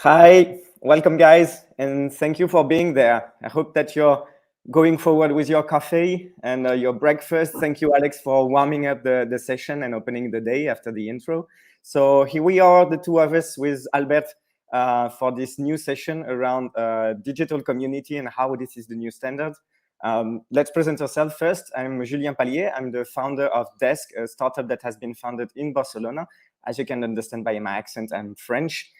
Hi, welcome guys, and thank you for being there. I hope that you're going forward with your coffee and your breakfast. Thank you, Alex, for warming up the session and opening the day after the intro. So here we are, the two of us with Albert for this new session around digital community and how this is the new standard. Let's present ourselves first. I'm Julien Pallier. I'm the founder of Desk, a startup that has been founded in Barcelona. As you can understand by my accent, I'm French.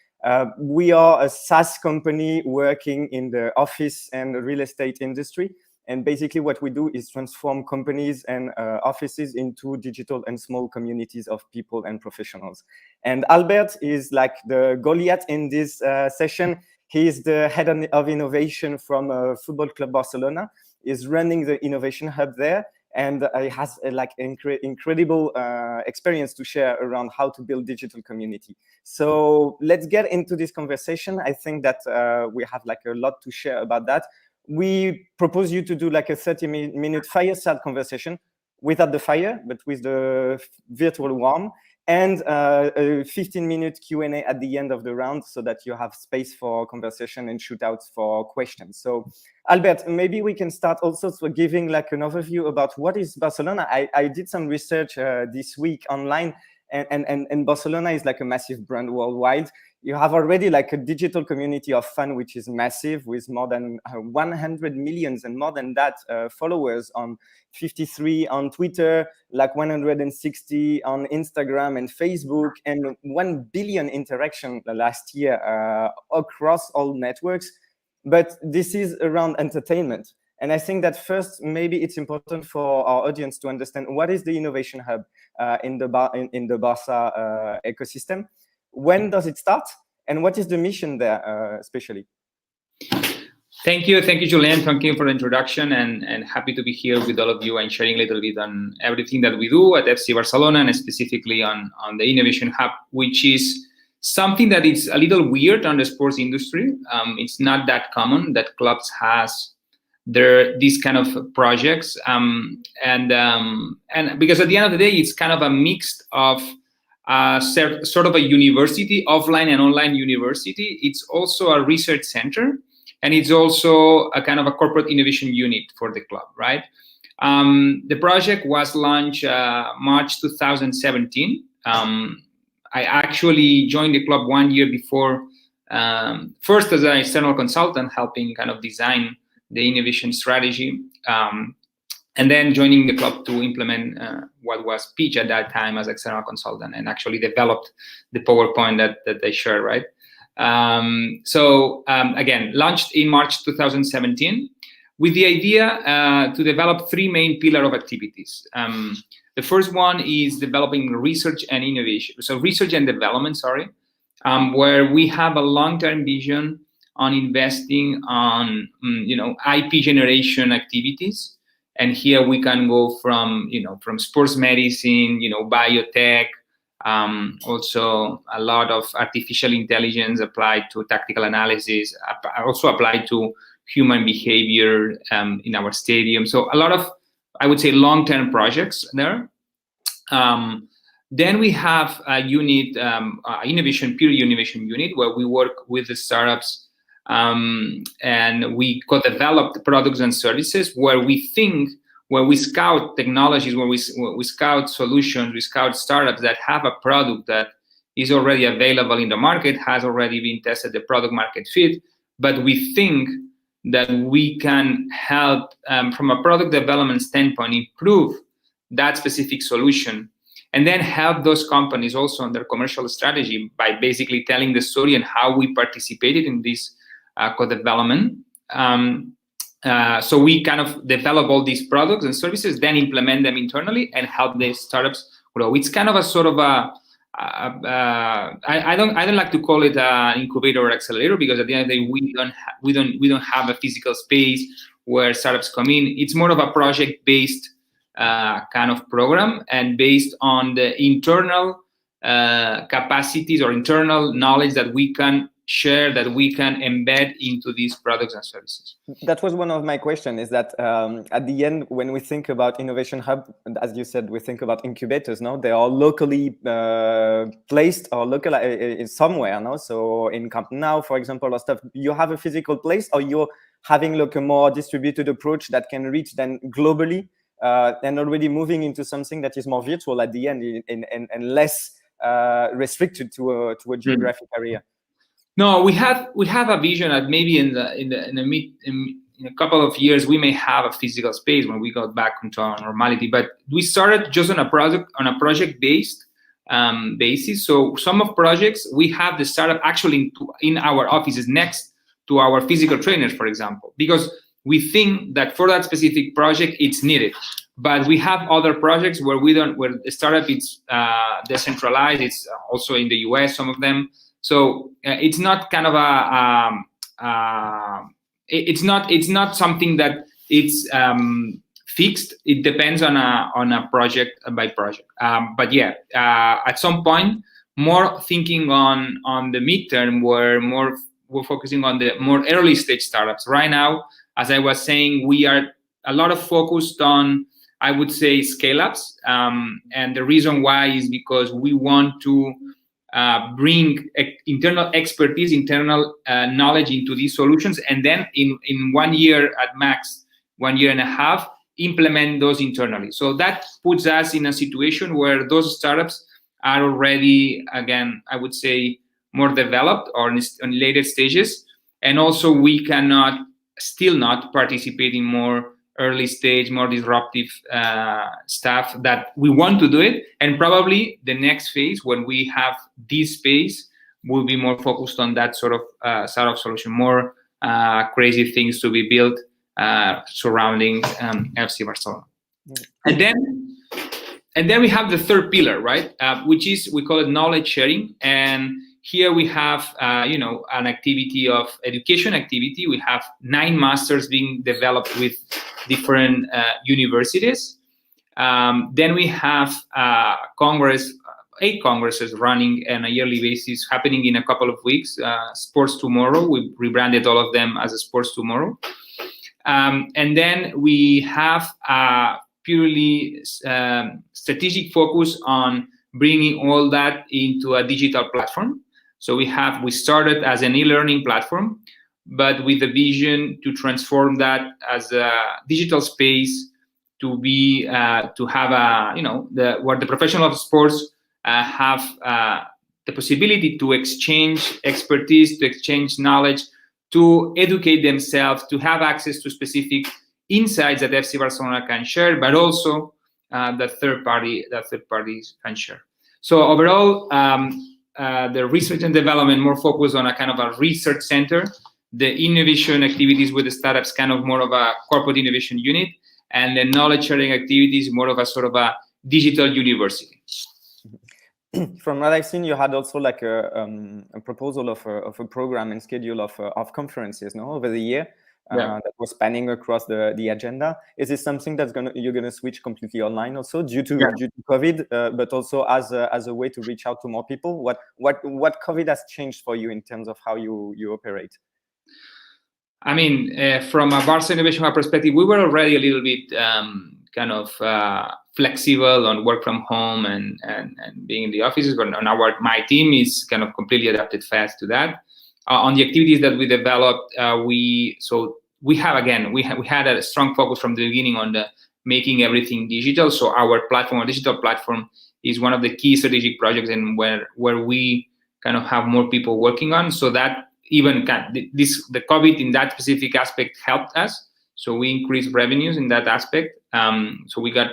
We are a SaaS company working in the office and real estate industry. And basically what we do is transform companies and offices into digital and small communities of people and professionals. And Albert is like the Goliath in this session. He is the head of innovation from Football Club Barcelona. Is running the Innovation Hub there. And he has incredible experience to share around how to build digital community. So let's get into this conversation. I think that we have like a lot to share about that. We propose you to do like a 30-minute fireside conversation without the fire, but with the virtual warm, and a 15-minute Q&A at the end of the round so that you have space for conversation and shootouts for questions. So Albert, maybe we can start also with giving like an overview about what is Barcelona. I did some research this week online, and Barcelona is like a massive brand worldwide. You have already like a digital community of fun, which is massive, with more than 100 millions and more than that followers on 53 on Twitter, like 160 on Instagram and Facebook, and 1 billion interaction last year across all networks. But this is around entertainment. And I think that first, maybe it's important for our audience to understand what is the Innovation Hub in the Barca ecosystem. When does it start? And what is the mission there, especially? Thank you, Julien. Thank you for the introduction, and happy to be here with all of you and sharing a little bit on everything that we do at FC Barcelona, and specifically on the Innovation Hub, which is something that is a little weird on the sports industry. It's not that common that clubs has these kind of projects, and because at the end of the day, it's kind of a mix of sort of a university, offline and online university. It's also a research center, and it's also a kind of a corporate innovation unit for the club, right? The project was launched March 2017. I actually joined the club 1 year before, first as an external consultant, helping kind of design the innovation strategy, and then joining the club to implement what was pitched at that time as external consultant, and actually developed the PowerPoint that they shared, right? Again, launched in March 2017 with the idea to develop three main pillars of activities. The first one is developing research and innovation. So research and development, where we have a long-term vision on investing on, IP generation activities. And here we can go from sports medicine, biotech, also a lot of artificial intelligence applied to tactical analysis, also applied to human behavior in our stadium. So a lot of, I would say, long-term projects there. Then we have a unit, pure innovation unit, where we work with the startups and we co-develop the products and services where we scout technologies, where we scout solutions, we scout startups that have a product that is already available in the market, has already been tested, the product market fit, but we think that we can help from a product development standpoint improve that specific solution, and then help those companies also on their commercial strategy by basically telling the story and how we participated in this co-development. So we kind of develop all these products and services, then implement them internally and help the startups grow. It's kind of a sort of I don't like to call it an incubator or accelerator, because at the end of the day we don't have a physical space where startups come in. It's more of a project-based kind of program, and based on the internal capacities or internal knowledge that we can share, that we can embed into these products and services. That was one of my questions, is that at the end, when we think about Innovation Hub, as you said, we think about incubators, no? They are locally placed or local somewhere, no? So in Camp Nou, for example, or stuff, you have a physical place, or you're having like a more distributed approach that can reach then globally, and already moving into something that is more virtual at the end and less restricted to a geographic area. No, we have a vision that maybe in a couple of years we may have a physical space when we got back into our normality. But we started just on a project based basis. So some of projects we have the startup actually in our offices next to our physical trainers, for example, because we think that for that specific project it's needed. But we have other projects where where the startup is decentralized. It's also in the US, some of them. So it's not kind of it's not something that it's fixed. It depends on a project by project. But yeah, at some point, more thinking on the midterm, we're focusing on the more early stage startups. Right now, as I was saying, we are a lot of focused on, I would say, scale-ups. And the reason why is because we want to bring internal expertise, internal knowledge into these solutions, and then in 1 year at max, 1.5 years, implement those internally. So that puts us in a situation where those startups are already, again, I would say, more developed or in later stages, and also we cannot still not participate in more early stage, more disruptive stuff that we want to do it. And probably the next phase, when we have this space, will be more focused on that sort of startup solution, more crazy things to be built surrounding FC Barcelona. And then we have the third pillar, right? Which is, we call it knowledge sharing. And here we have, an activity of education activity. We have 9 masters being developed with different universities. Then we have 8 congresses running on a yearly basis, happening in a couple of weeks. Sports Tomorrow, we rebranded all of them as a Sports Tomorrow. And then we have a purely strategic focus on bringing all that into a digital platform. So we started as an e-learning platform, but with the vision to transform that as a digital space to be to have where the professional of sports have the possibility to exchange expertise, to exchange knowledge, to educate themselves, to have access to specific insights that FC Barcelona can share, but also that third parties can share. So overall, the research and development more focused on a kind of a research center, the innovation activities with the startups kind of more of a corporate innovation unit, and the knowledge sharing activities more of a sort of a digital university. From what I've seen, you had also like a proposal of a program and schedule of conferences, no, over the year. That was spanning across the agenda. Is this something that's you're gonna switch completely online also due to COVID, but also as a way to reach out to more people? What COVID has changed for you in terms of how you operate? I mean, from a Barcelona Innovation Hub perspective, we were already a little bit kind of flexible on work from home and being in the offices, but my team is kind of completely adapted fast to that. On the activities that we developed, we had a strong focus from the beginning on making everything digital. So our digital platform, is one of the key strategic projects, and where we kind of have more people working on. So that even the COVID in that specific aspect helped us. So we increased revenues in that aspect. So we got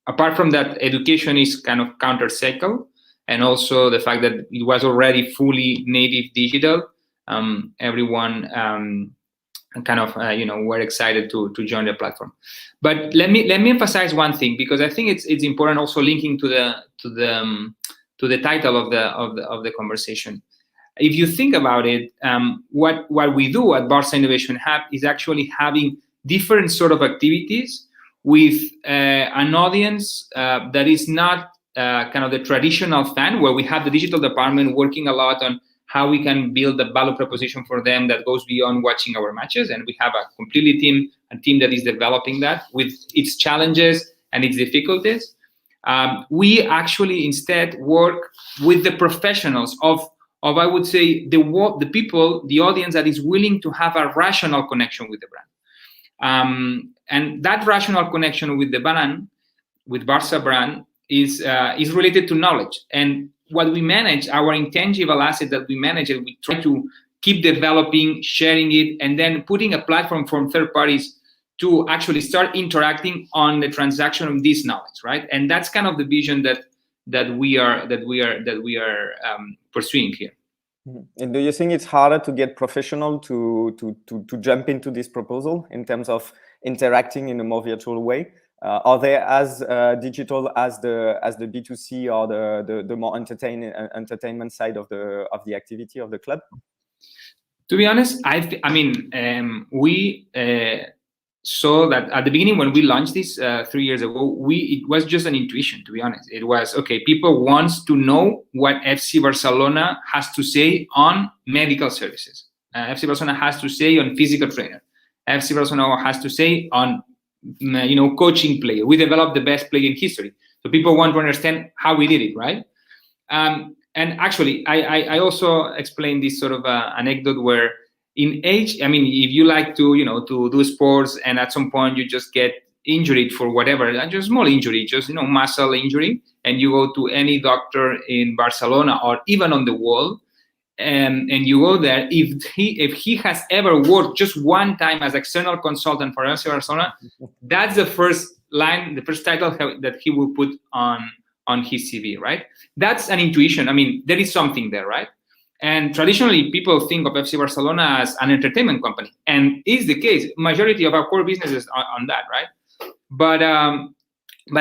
apart from that, education is kind of counter-cycle. And also the fact that it was already fully native digital, everyone kind of were excited to join the platform. But let me emphasize one thing, because I think it's important, also linking to the title of the conversation. If you think about it, what we do at Barcelona Innovation Hub is actually having different sort of activities with an audience that is not kind of the traditional fan, where we have the digital department working a lot on how we can build a value proposition for them that goes beyond watching our matches. And we have a team that is developing that with its challenges and its difficulties. We actually instead work with the professionals of I would say the people, the audience that is willing to have a rational connection with the brand. And that rational connection with the brand, with Barca brand, is related to knowledge. And what we manage, our intangible asset that we manage, and we try to keep developing, sharing it, and then putting a platform from third parties to actually start interacting on the transaction of this knowledge, right? And that's kind of the vision that we are pursuing here. And do you think it's harder to get professional to jump into this proposal in terms of interacting in a more virtual way? Are they as digital as the B2C or the more entertainment side of the activity of the club? To be honest, we saw that at the beginning when we launched this 3 years ago, it was just an intuition. To be honest, it was okay. People want to know what FC Barcelona has to say on medical services. FC Barcelona has to say on physical trainer. FC Barcelona has to say on coaching player. We developed the best player in history, so people want to understand how we did it, right? And actually, I also explained this sort of anecdote where in age, if you like to do sports and at some point you just get injured for whatever, just small injury, just muscle injury, and you go to any doctor in Barcelona or even on the world, and you go there, if he has ever worked just one time as external consultant for FC Barcelona, that's the first line, the first title that he will put on his CV, right? That's an intuition. There is something there, right? And traditionally, people think of FC Barcelona as an entertainment company, and is the case. Majority of our core business is on that, right? But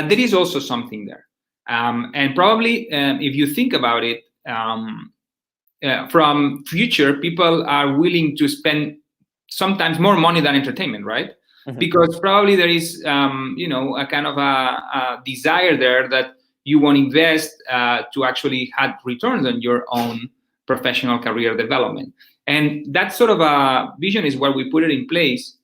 there is also something there, and probably if you think about it, from future, people are willing to spend sometimes more money than entertainment, right? Mm-hmm. Because probably there is a kind of a desire there that you want to invest to actually have returns on your own professional career development. And that sort of a vision is where we put it in place.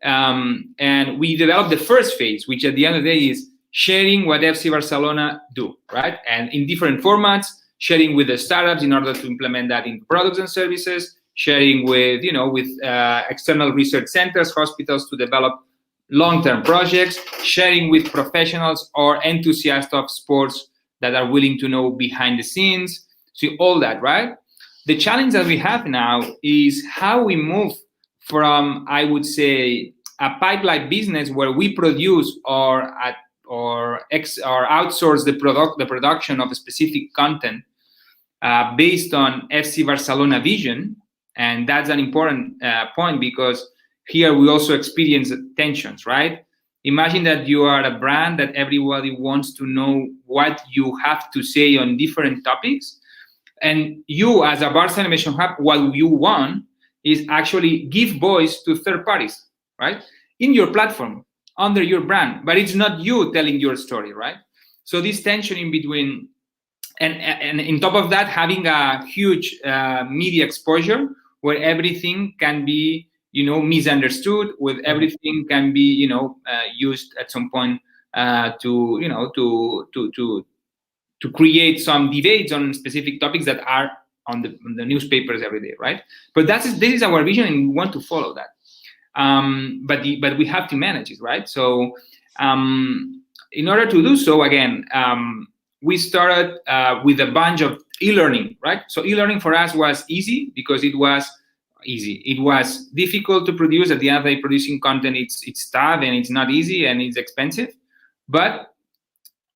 And we developed the first phase, which at the end of the day is sharing what FC Barcelona do, right? And in different formats, sharing with the startups in order to implement that in products and services, sharing with external research centers, hospitals to develop long-term projects, sharing with professionals or enthusiasts of sports that are willing to know behind the scenes. So all that, right? The challenge that we have now is how we move from, I would say, a pipeline business where we produce or outsource the production of a specific content based on FC Barcelona vision. And that's an important point, because here we also experience tensions, right? Imagine that you are a brand that everybody wants to know what you have to say on different topics. And you, as a Barcelona Innovation Hub, what you want is actually give voice to third parties, right? In your platform, under your brand, but it's not you telling your story, right? So this tension in between, and on top of that, having a huge media exposure where everything can be, misunderstood, with everything can be, used at some point to create some debates on specific topics that are on the newspapers every day, right? But this is our vision, and we want to follow that. But we have to manage it, right? So in order to do so, again, we started with a bunch of e-learning, right? So e-learning for us was easy because it was easy. It was difficult to produce. At the end of the day, producing content, it's tough and it's not easy and it's expensive. But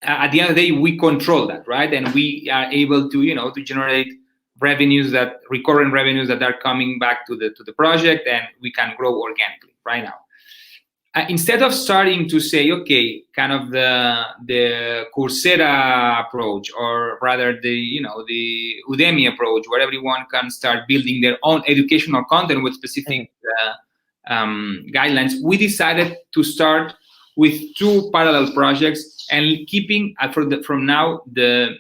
at the end of the day, we control that, right? And we are able to, to generate recurrent revenues that are coming back to the project, and we can grow organically right now. Instead of starting to say, okay, kind of the Coursera approach, or rather the Udemy approach, where everyone can start building their own educational content with specific guidelines, we decided to start with two parallel projects and keeping from now the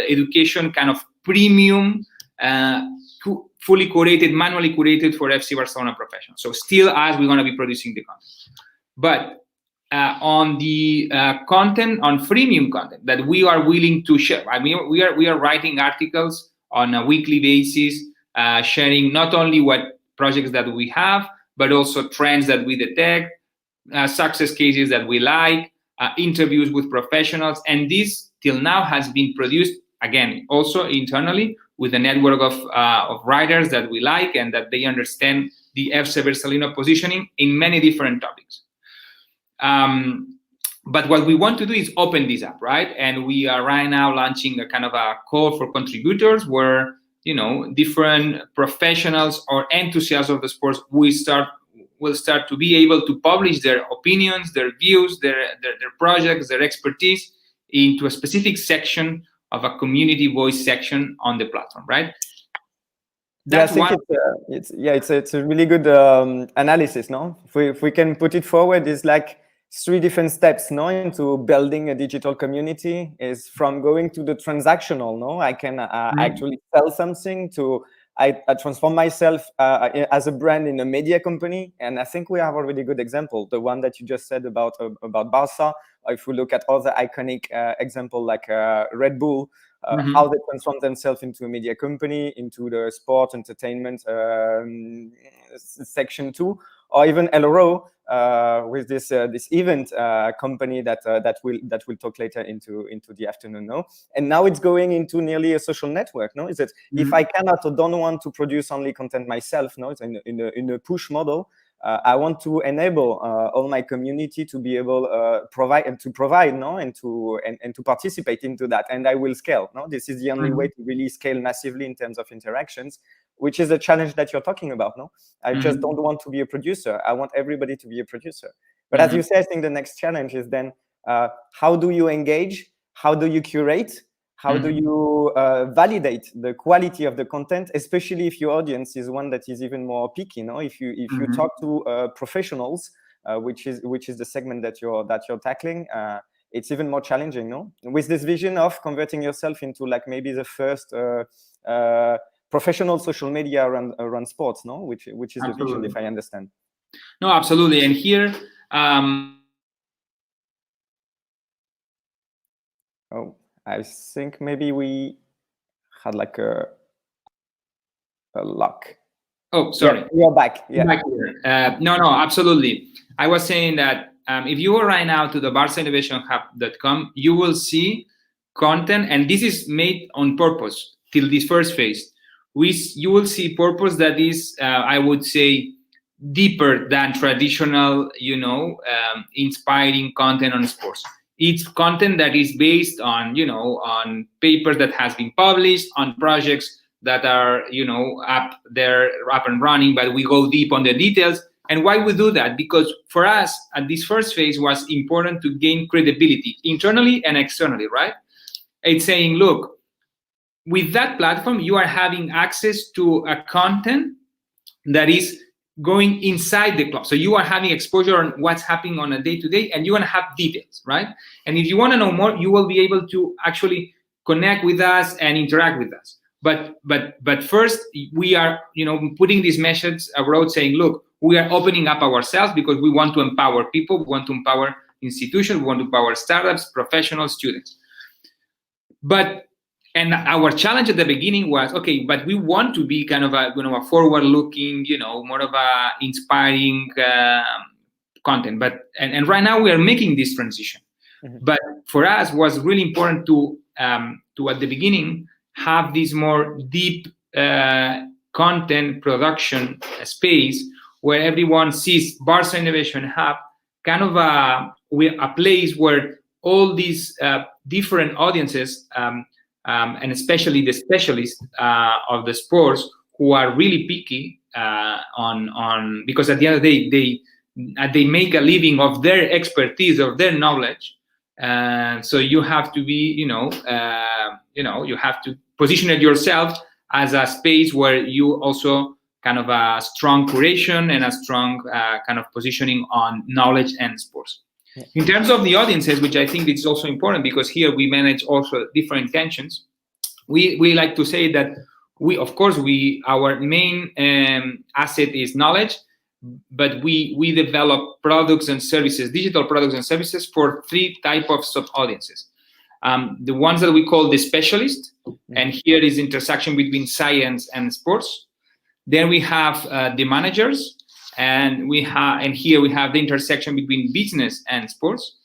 education kind of premium fully curated, manually curated for FC Barcelona professionals. So still us, we're going to be producing the content. But on the content, on freemium content that we are willing to share, I mean, we are writing articles on a weekly basis, sharing not only what projects that we have, but also trends that we detect, success cases that we like, interviews with professionals. And this till now has been produced, again, also internally with a network of writers that we like and that they understand the FC Barcelona positioning in many different topics. But what we want to do is open this up, right? And we are right now launching a kind of a call for contributors where, different professionals or enthusiasts of the sports will start to be able to publish their opinions, their views, their projects, their expertise into a specific section of a community voice section on the platform, right? That's it's a really good analysis, no? If we can put it forward, it's like 3 different steps, no, into building a digital community. Is from going to the transactional, no? I can actually sell something to I transform myself as a brand in a media company, and I think we have a really good example, the one that you just said about Barca. If we look at other iconic example like Red Bull, how they transform themselves into a media company, into the sport entertainment section too, or even LRO with this event company that will talk later into the afternoon, no? And now it's going into nearly a social network, no? Is it if I cannot or don't want to produce only content myself, no? It's in a push model. I want to enable all my community to be able to provide, no, and to participate into that, and I will scale. No, this is the only way to really scale massively in terms of interactions, which is a challenge that you're talking about. No, I just don't want to be a producer. I want everybody to be a producer. But as you say, I think the next challenge is then how do you engage? How do you curate? How do you validate the quality of the content, especially if your audience is one that is even more picky? No, if you talk to professionals, which is the segment that you're tackling, it's even more challenging. No, with this vision of converting yourself into like maybe the first professional social media around sports. No, which is the vision, if I understand. No, absolutely, and here. I think maybe we had like a lock. Oh, sorry. Yeah, you're back. Yeah. Back here. No, absolutely. I was saying that if you go right now to the BarcelonaInnovationHub.com, you will see content, and this is made on purpose till this first phase. You will see purpose that is, I would say, deeper than traditional, inspiring content on sports. It's content that is based on, on papers that has been published, on projects that are, up and running, but we go deep on the details. And why we do that? Because for us, at this first phase, was important to gain credibility internally and externally, right? It's saying, look, with that platform, you are having access to a content that is going inside the club. So you are having exposure on what's happening on a day-to-day, and you want to have details, right? And if you want to know more, you will be able to actually connect with us and interact with us. But first, we are, putting these messages abroad saying, look, we are opening up ourselves because we want to empower people, we want to empower institutions, we want to empower startups, professionals, students. And our challenge at the beginning was, okay, but we want to be kind of a forward-looking, more of a inspiring content. And right now we are making this transition. But for us, was really important to at the beginning have this more deep content production space where everyone sees Barcelona Innovation Hub, kind of a place where all these different audiences. And especially the specialists of the sports who are really picky on because at the end of the day they make a living of their expertise, of their knowledge. So you have to be, you have to position it yourself as a space where you also kind of a strong curation and a strong kind of positioning on knowledge and sports. In terms of the audiences, which I think is also important because here we manage also different intentions, we like to say that our main asset is knowledge, but we develop products and services, digital products and services for three type of sub audiences. The ones that we call the specialist, and here is intersection between science and sports. Then we have the managers, and here we have the intersection between business and sports.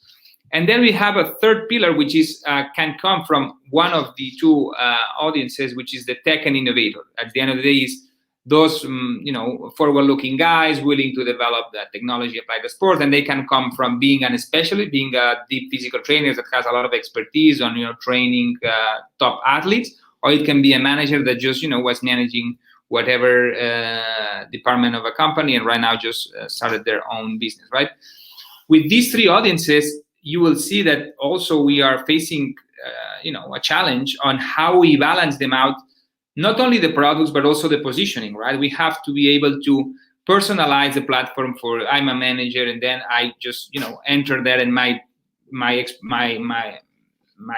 And then we have a third pillar, which is can come from one of the two audiences, which is the tech and innovator. At the end of the day, is those forward-looking guys willing to develop that technology applied to sports, and they can come from being an specialist, being a deep physical trainer that has a lot of expertise on training top athletes, or it can be a manager that just was managing whatever department of a company and right now just started their own business, right? With these three audiences, you will see that also we are facing, a challenge on how we balance them out, not only the products, but also the positioning, right? We have to be able to personalize the platform for, I'm a manager, and then I just, enter there, and my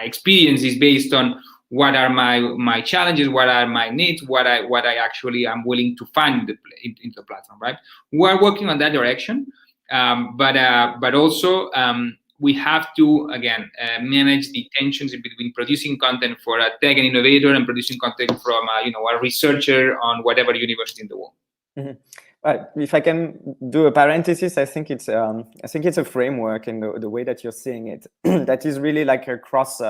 experience is based on what are my challenges, what are my needs, what I actually am willing to find into the platform, right? We're working on that direction, but also we have to again manage the tensions in between producing content for a tech and innovator and producing content from a researcher on whatever university in the world. Mm-hmm. If I can do a parenthesis, I think it's a framework in the way that you're seeing it that is really like across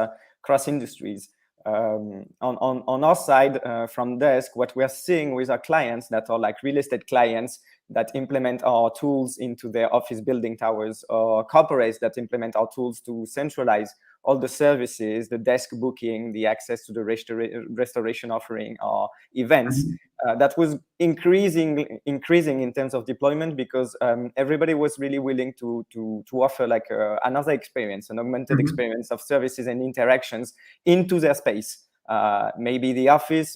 industries. On our side, from desk, what we are seeing with our clients that are like real estate clients that implement our tools into their office building towers, or corporates that implement our tools to centralize all the services, the desk booking, the access to the restoration offering, or events, that was increasing in terms of deployment, because everybody was really willing to offer like another experience, an augmented experience of services and interactions into their space. Maybe the office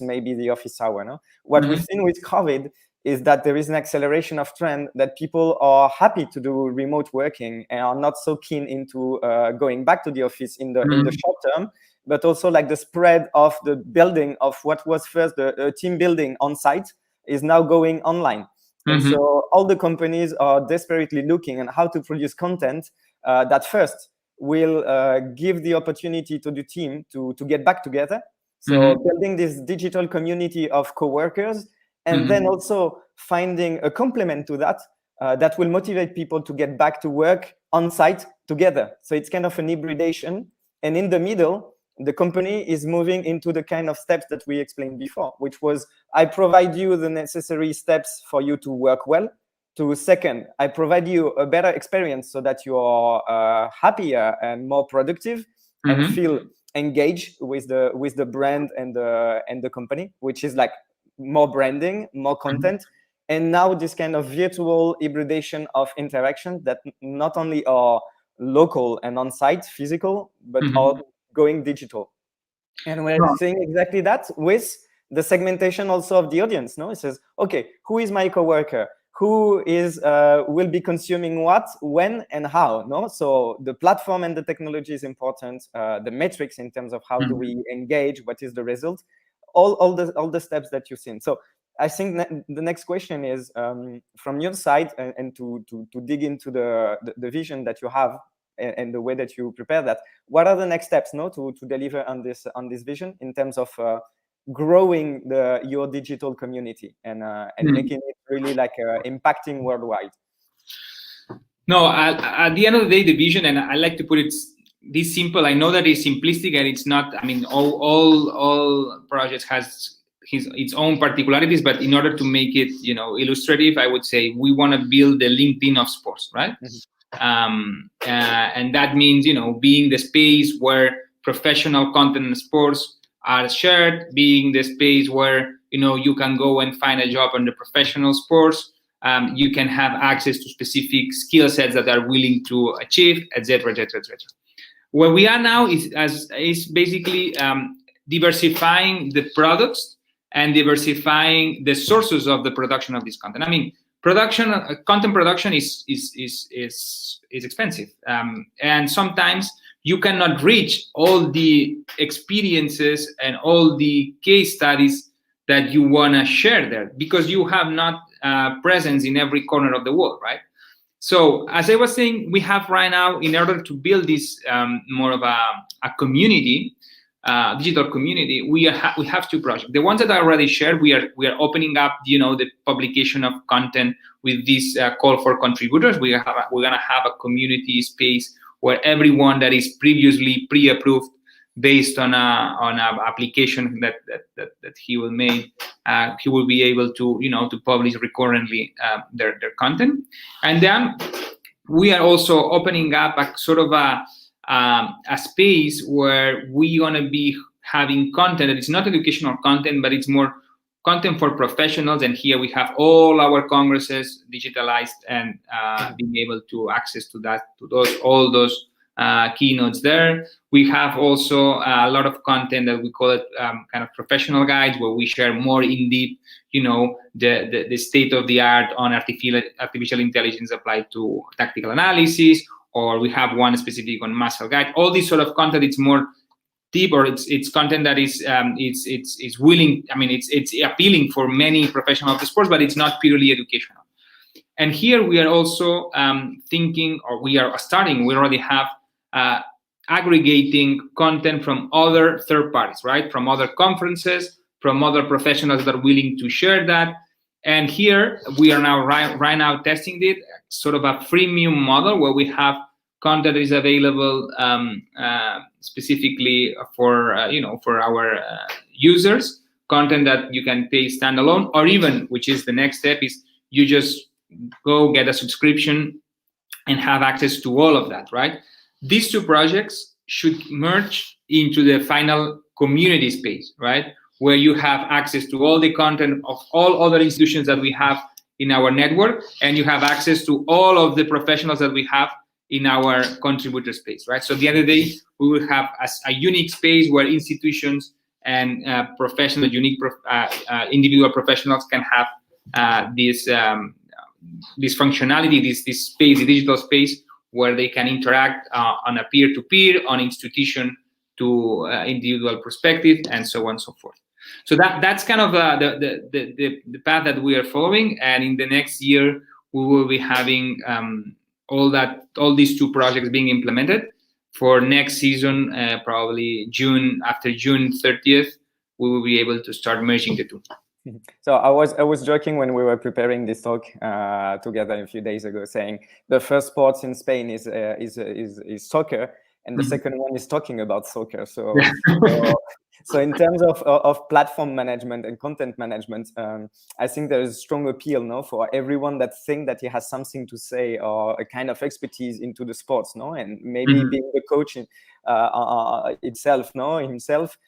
tower. No? What we've seen with COVID is that there is an acceleration of trend that people are happy to do remote working and are not so keen into going back to the office in the short term, but also like the spread of the building of what was first the team building on site is now going online. And so all the companies are desperately looking at how to produce content that first will give the opportunity to the team to get back together. So building this digital community of coworkers, and then also finding a complement to that that will motivate people to get back to work on site together. So it's kind of an hybridation. And in the middle, the company is moving into the kind of steps that we explained before, which was, I provide you the necessary steps for you to work well. To second, I provide you a better experience so that you are happier and more productive and feel engaged with the brand and the company, which is like more branding, more content, and now this kind of virtual hybridation of interaction that not only are local and on-site, physical, but are going digital. And we're seeing exactly that with the segmentation also of the audience. No, it says, okay, who is my coworker? Who is will be consuming what, when, and how? No, so the platform and the technology is important. The metrics in terms of how do we engage, what is the result? All the steps that you've seen. So I think the next question is from your side, and to dig into the vision that you have and the way that you prepare that. What are the next steps, to deliver on this vision in terms of growing your digital community and making it really like impacting worldwide? No, at the end of the day, the vision, and I like to put it this simple. I know that it's simplistic and it's not. I mean, all projects has its own particularities, but in order to make it, illustrative, I would say we want to build the LinkedIn of sports, right? And that means, being the space where professional content in sports are shared, being the space where you can go and find a job on the professional sports. You can have access to specific skill sets that are willing to achieve, etc., etc., etc. Where we are now is basically diversifying the products and diversifying the sources of the production of this content. I mean, content production is expensive, and sometimes you cannot reach all the experiences and all the case studies that you want to share there, because you have not presence in every corner of the world, right? So as I was saying, we have right now, in order to build this more of a community, digital community, we have two projects. The ones that I already shared, we are opening up, the publication of content with this call for contributors. We're gonna have a community space where everyone that is previously pre-approved based on a application that he will make, he will be able to to publish recurrently their content. And then we are also opening up a sort of a space where we're gonna be having content that is not educational content, but it's more content for professionals. And here we have all our congresses digitalized and being able to access to that, all those keynotes there. We have also a lot of content that we call it kind of professional guides, where we share more in deep, the state of the art on artificial intelligence applied to tactical analysis, or we have one specific on muscle guide. All this sort of content, it's more deep, or it's content that is it's willing. I mean, it's appealing for many professionals of the sports, but it's not purely educational. And here we are also thinking, or we are starting. We already have aggregating content from other third parties, right? From other conferences, from other professionals that are willing to share that. And here we are now right now testing it, sort of a freemium model where we have content that is available specifically for for our users, content that you can pay standalone, or even, which is the next step, is you just go get a subscription and have access to all of that, right? These two projects should merge into the final community space, right? Where you have access to all the content of all other institutions that we have in our network, and you have access to all of the professionals that we have in our contributor space, right? So at the end of the day, we will have a unique space where institutions and individual professionals can have this functionality, this space, the digital space, where they can interact on a peer-to-peer, on institution to individual perspective, and so on and so forth. So that's kind of the path that we are following. And in the next year, we will be having all these two projects being implemented. For next season, probably after June 30th, we will be able to start merging the two. So I was joking when we were preparing this talk together a few days ago, saying the first sport in Spain is soccer, and the second one is talking about soccer. So so in terms of platform management and content management, I think there is strong appeal, no, for everyone that think that he has something to say or a kind of expertise into the sports, no, and maybe being the coach himself.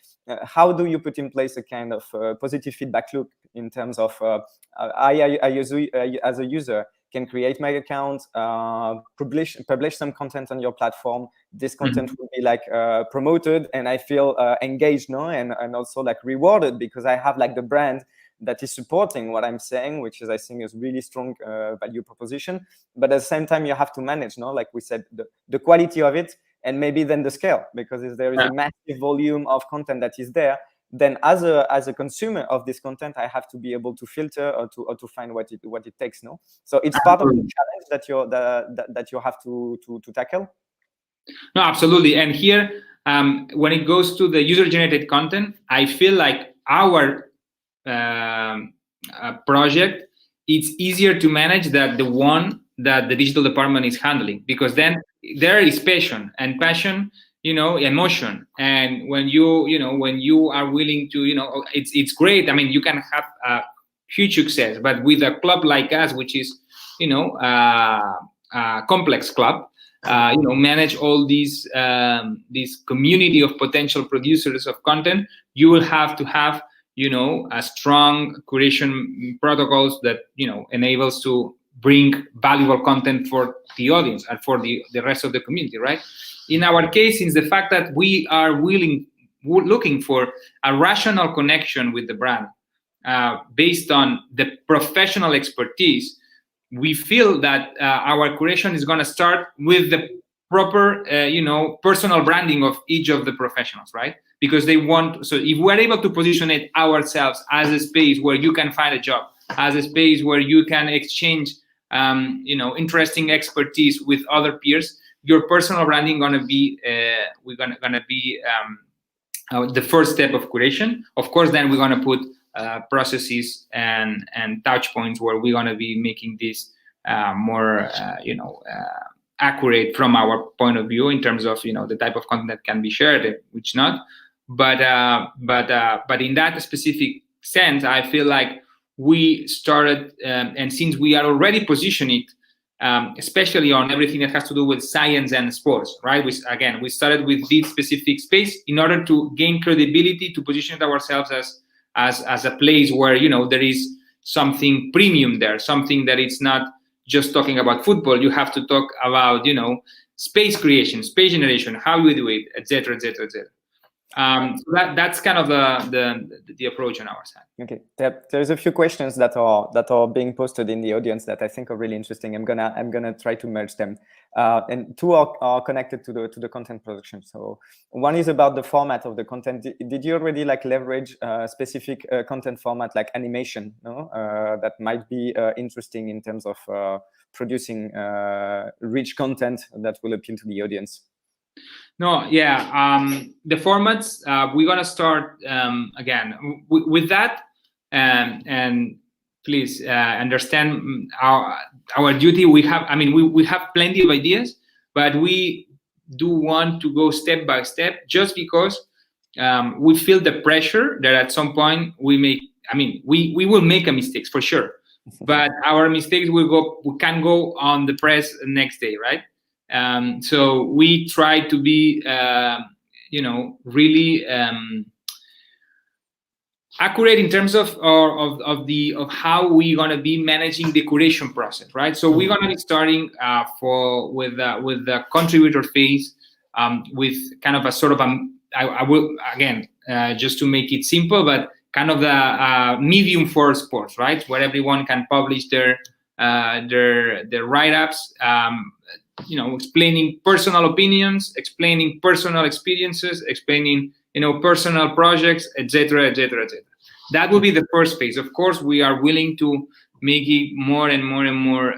How do you put in place a kind of positive feedback loop in terms of I as a user can create my account, publish some content on your platform. This content will be like promoted, and I feel engaged, no, and also like rewarded, because I have like the brand that is supporting what I'm saying, which is, I think, is really strong value proposition. But at the same time, you have to manage, no, like we said, the quality of it, and maybe then the scale, because if there is a massive volume of content that is there, then as a consumer of this content, I have to be able to filter or to find what it takes, no. So it's part of the challenge that you have to tackle. No, absolutely. And here, when it goes to the user-generated content, I feel like our project, it's easier to manage than the one that the digital department is handling, because then there is passion, emotion. And when you are willing to, it's great. I mean, you can have a huge success, but with a club like us, which is, a complex club, manage all these this community of potential producers of content, you will have to have, a strong curation protocols that, enables to bring valuable content for the audience and for the rest of the community, right? In our case, since the fact that we are looking for a rational connection with the brand based on the professional expertise, we feel that our curation is going to start with the proper, personal branding of each of the professionals, right? because they want. So if we're able to position it ourselves as a space where you can find a job, as a space where you can exchange, interesting expertise with other peers, your personal branding gonna be the first step of curation. Of course, then we're gonna put processes and touch points where we're gonna be making this more accurate from our point of view in terms of the type of content that can be shared, which not. But in that specific sense, I feel like we started, and since we are already positioning, especially on everything that has to do with science and sports, right? We started with this specific space in order to gain credibility, to position ourselves as a place where there is something premium there, something that it's not just talking about football. You have to talk about space creation, space generation, how you do it, etc., etc., etc. So that's kind of the approach on our side. Okay, there's a few questions that are being posted in the audience that I think are really interesting. I'm gonna try to merge them, and two are connected to the content production. So one is about the format of the content. Did you already leverage specific content format like animation? No, that might be interesting in terms of producing rich content that will appeal to the audience. No, yeah. The formats, we're gonna start again with that, and please understand our duty. We have plenty of ideas, but we do want to go step by step, just because we feel the pressure that at some point we will make a mistake for sure, but our mistakes we can go on the press the next day, right? So we try to be, really accurate in terms of how we're gonna be managing the curation process, right? So we're gonna be starting with the contributor phase, with kind of a sort of I will again just to make it simple, but kind of the medium for sports, right? Where everyone can publish their write-ups. Explaining personal opinions, explaining personal experiences, explaining, personal projects, etc., etc., etc. That will be the first phase. Of course, we are willing to make it more and more and more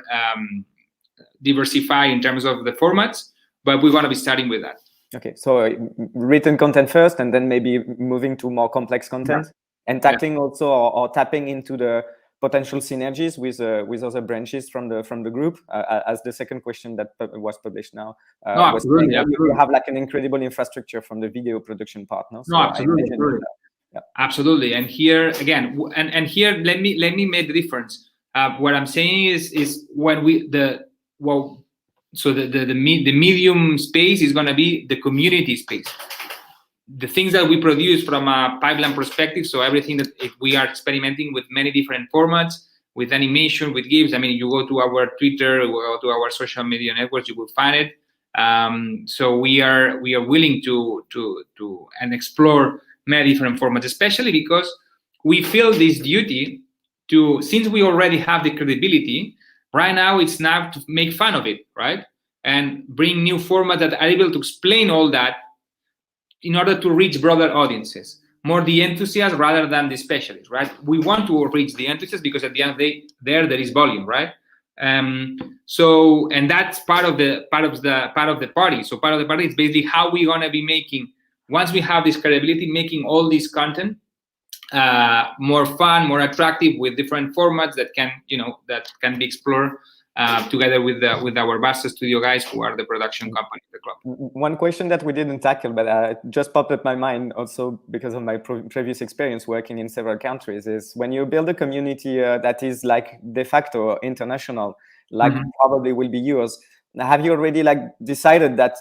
diversified in terms of the formats, but we're going to be starting with that. Okay, so written content first, and then maybe moving to more complex content, and tackling also or tapping into the potential synergies with other branches from the group, as the second question that was published now. Absolutely. You have an incredible infrastructure from the video production partners. So absolutely. Absolutely. And here again, and here let me make the difference. What I'm saying is when the medium space is going to be the community space. The things that we produce from a pipeline perspective, so everything that we are experimenting with many different formats, with animation, with GIFs. You go to our Twitter, you go to our social media networks, you will find it. So we are willing to and explore many different formats, especially because we feel this duty to, since we already have the credibility, right now it's now to make fun of it, right? And bring new formats that are able to explain all that, in order to reach broader audiences, more the enthusiasts rather than the specialists, right? We want to reach the enthusiasts because at the end of the day, there is volume, right? So, and that's part of the party. So part of the party is basically how we're gonna be making, once we have this credibility, making all this content more fun, more attractive, with different formats that can be explored together with our Barça Studio guys, who are the production company of the club. One question that we didn't tackle, but just popped up my mind also because of my previous experience working in several countries, is when you build a community that is de facto international, probably will be yours. Have you already decided that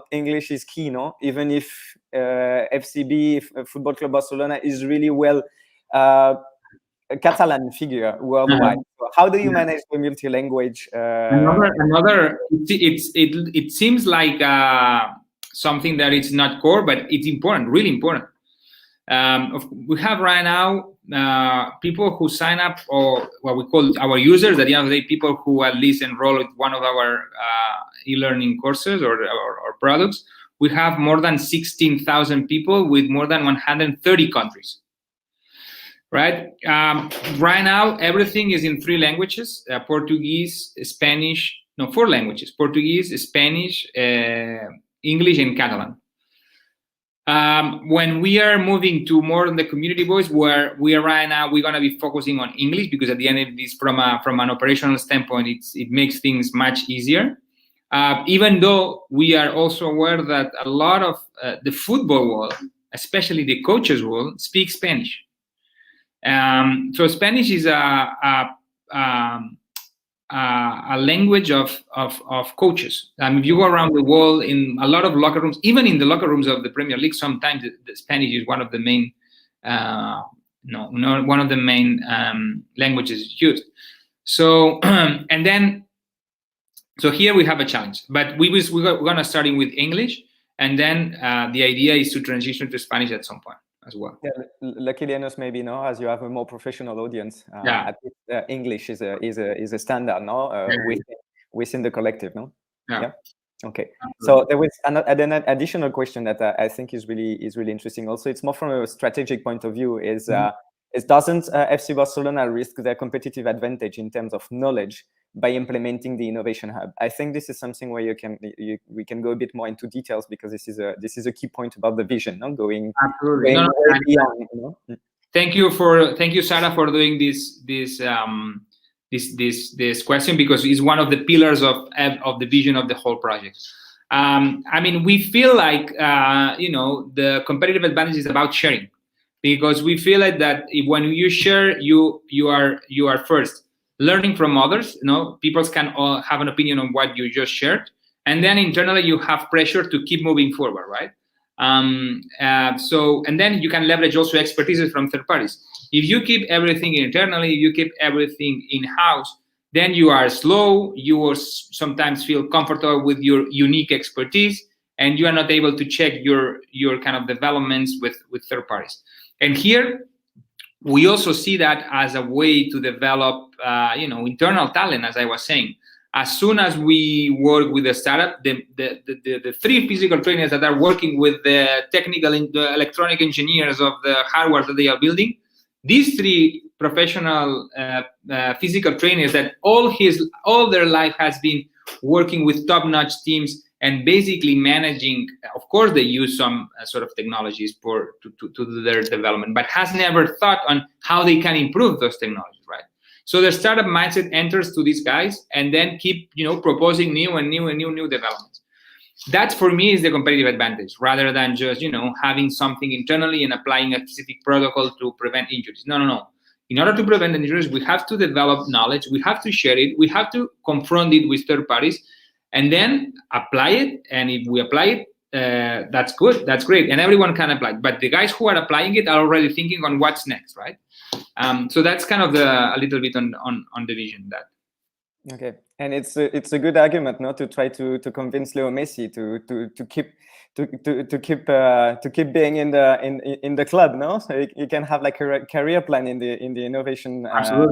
English is key, no? Even if FCB, Football Club Barcelona, is really well a Catalan figure worldwide. So how do you manage the multi-language? It seems like something that is not core, but it's important, really important. We have right now people who sign up, or what we call our users. At the end of the day, people who at least enroll with one of our e-learning courses or products. we have more than 16,000 people with more than 130 countries. Right? Right now, everything is in 3 languages: Portuguese, Spanish. No, 4 languages: Portuguese, Spanish, English, and Catalan. When we are moving to more on the community voice, where we are right now, we're going to be focusing on English, because at the end of this, from an operational standpoint, it makes things much easier. Even though we are also aware that a lot of the football world, especially the coaches world, speak Spanish. So Spanish is a language of coaches. If you go around the world in a lot of locker rooms, even in the locker rooms of the Premier League, sometimes the Spanish is one of the main, one of the main languages used. So so here we have a challenge, but we're going to start with English, and then the idea is to transition to Spanish at some point as well. Yeah, luckily enough, maybe no, as you have a more professional audience. At least, English is a standard, no, within the collective, no. Yeah. Okay. So there was an additional question that I think is really interesting. Also, it's more from a strategic point of view. Doesn't FC Barcelona risk their competitive advantage in terms of knowledge by implementing the Innovation Hub? I think this is something where we can go a bit more into details, because this is a key point about the vision, no? Going beyond. You know? Thank you, Sarah, for doing this question, because it's one of the pillars of the vision of the whole project. I mean, we feel like the competitive advantage is about sharing, because we feel like that when you share, you are first learning from others. People can all have an opinion on what you just shared, and then internally you have pressure to keep moving forward, right? And then you can leverage also expertise from third parties. If you keep everything internally, you keep everything in-house, then you are slow. You will sometimes feel comfortable with your unique expertise, and you are not able to check your kind of developments with third parties. And here, we also see that as a way to develop, internal talent, as I was saying. As soon as we work with a startup, the 3 physical trainers that are working with the technical and the electronic engineers of the hardware that they are building, these 3 professional physical trainers that all their life has been working with top-notch teams and basically managing. Of course, they use some sort of technologies to do their development, but has never thought on how they can improve those technologies, right? So the startup mindset enters to these guys, and then keep proposing new developments. That for me is the competitive advantage, rather than just having something internally and applying a specific protocol to prevent injuries. No. In order to prevent injuries, we have to develop knowledge, we have to share it, we have to confront it with third parties, and then apply it. And if we apply it, that's good, that's great, and everyone can apply it. But the guys who are applying it are already thinking on what's next, right? So that's kind of a little bit on the vision that. Okay, and it's a good argument, no, to try to convince Leo Messi to keep being in the club, no, so you can have like a career plan in the innovation project.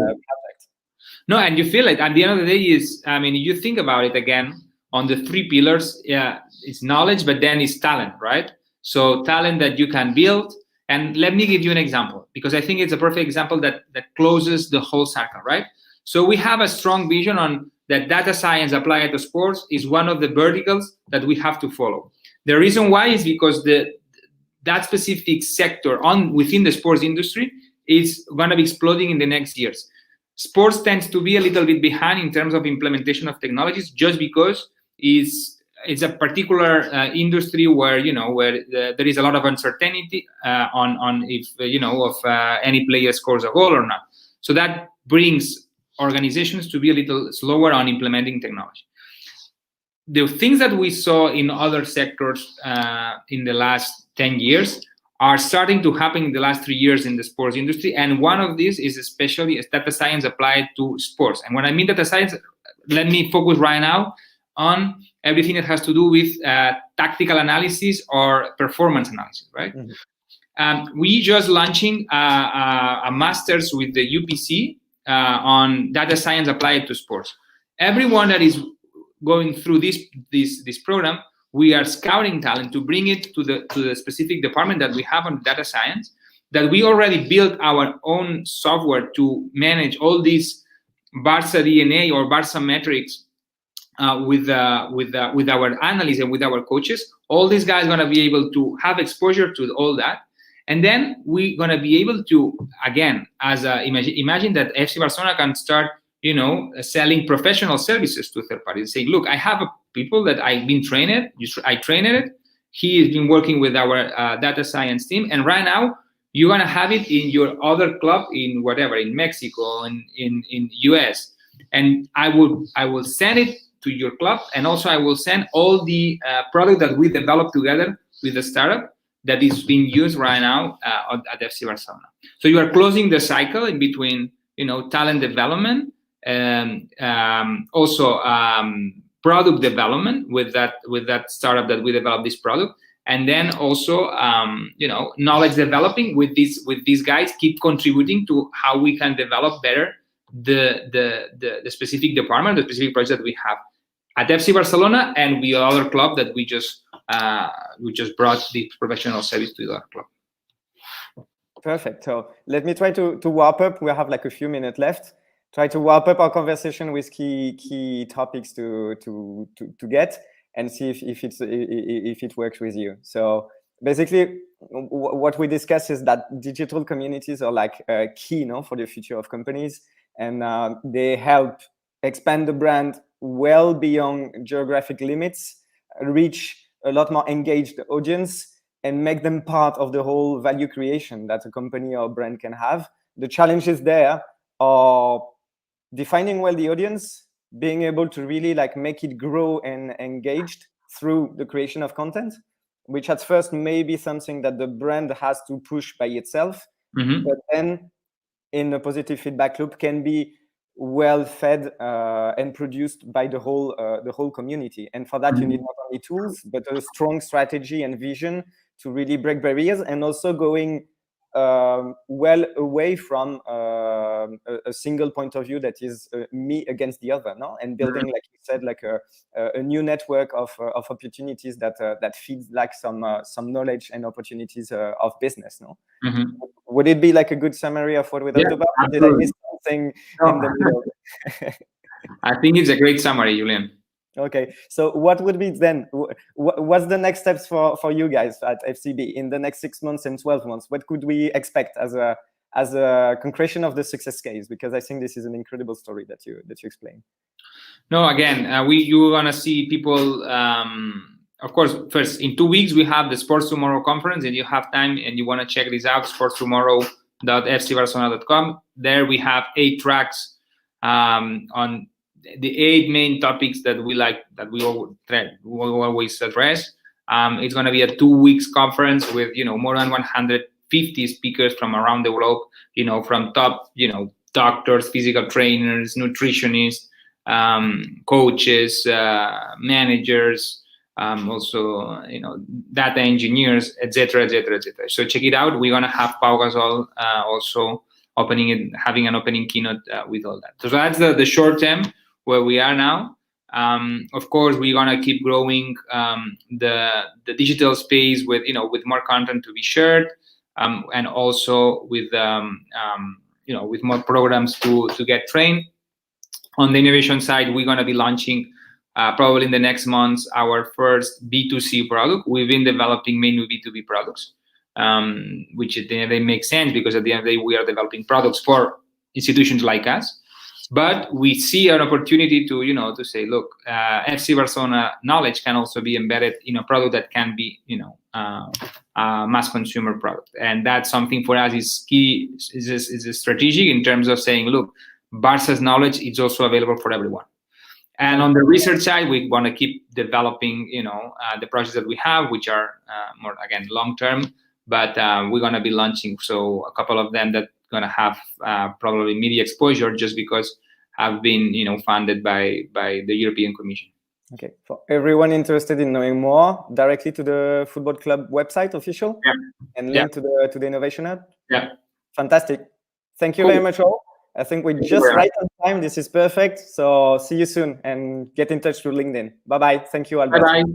No, and you feel it at the end of the day is, I mean, you think about it again on the 3 pillars. Yeah, it's knowledge, but then it's talent, right? So talent that you can build. And let me give you an example, because I think it's a perfect example that closes the whole circle, right? So we have a strong vision on that data science applied to sports is one of the verticals that we have to follow. The reason why is because that specific sector within the sports industry is going to be exploding in the next years. Sports tends to be a little bit behind in terms of implementation of technologies, just because it's a particular industry where there is a lot of uncertainty on if any player scores a goal or not. So that brings organizations to be a little slower on implementing technology. The things that we saw in other sectors in the last 10 years are starting to happen in the last 3 years in the sports industry, and one of these is especially data science applied to sports. And when I mean data science, let me focus right now on everything that has to do with tactical analysis or performance analysis, right? Mm-hmm. We just launching a master's with the UPC on data science applied to sports. Everyone that is going through this program we are scouting talent to bring it to the specific department that we have on data science, that we already built our own software to manage all these Barça DNA or Barça metrics with our analysts and with our coaches. All these guys are going to be able to have exposure to all that. And then we're going to be able to, again, imagine that FC Barcelona can start, selling professional services to third parties, saying, look, I have people that I've been trained. I trained it. He has been working with our data science team. And right now, you're going to have it in your other club in whatever, in Mexico, in US. And I will send it to your club. And also I will send all the product that we developed together with the startup that is being used right now at FC Barcelona. So you are closing the cycle in between, talent development and also product development with that startup that we developed this product, and then also knowledge developing with these guys keep contributing to how we can develop better the specific department, the specific project that we have at FC Barcelona, and the other club that we just brought the professional service to the other club. Perfect. So let me try to wrap up. We have like a few minutes left. Try to wrap up our conversation with key topics to get and see if it works with you. So basically, what we discussed is that digital communities are like key, for the future of companies, and they help expand the brand well beyond geographic limits, reach a lot more engaged audience, and make them part of the whole value creation that a company or brand can have. The challenges there are defining well the audience, being able to really like make it grow and engaged through the creation of content, which at first may be something that the brand has to push by itself, but then in a positive feedback loop can be well fed and produced by the whole community. And for that, you need not only tools, but a strong strategy and vision to really break barriers, and also going well away from a single point of view that is me against the other, and building, like you said, like a new network of opportunities that feeds like some knowledge and opportunities of business. Would it be like a good summary of what we talked about? Or did I miss something in the middle? I think it's a great summary, Julian. Okay, so what would be then? What's the next steps for you guys at FCB in the next 6 months and 12 months? What could we expect as a concretion of the success case? Because I think this is an incredible story that you explained. No, again, you're gonna see people. Of course, first in 2 weeks we have the Sports Tomorrow conference, and you have time and you want to check this out. sportstomorrow.fcbarcelona.com. There we have 8 tracks on the 8 main topics that we like, that we always address. It's going to be a 2 weeks conference with more than 150 speakers from around the world, from top doctors, physical trainers, nutritionists, coaches, managers, also data engineers, etc. So check it out. We're going to have Pau Gasol also having an opening keynote with all that. So that's the short term where we are now. Of course, we're gonna keep growing the digital space with with more content to be shared, and also with with more programs to get trained. On the innovation side, we're gonna be launching probably in the next months our first B2C product. We've been developing mainly B2B products, which at the end of the day make sense, because at the end of the day we are developing products for institutions like us. But we see an opportunity to, to say, look, FC Barcelona knowledge can also be embedded in a product that can be, a mass consumer product. And that's something for us is key, is strategic in terms of saying, look, Barca's knowledge is also available for everyone. And on the research side, we want to keep developing, the projects that we have, which are more, again, long-term, but we're going to be launching. So a couple of them that going to have probably media exposure, just because have been funded by the European Commission. Okay, for everyone interested in knowing more, directly to the football club website official, and link to the Innovation Hub. Fantastic. Thank you very much all. I think we're just right on time. This is perfect. So see you soon, and get in touch through LinkedIn. Bye bye. Thank you, Albert. Bye bye.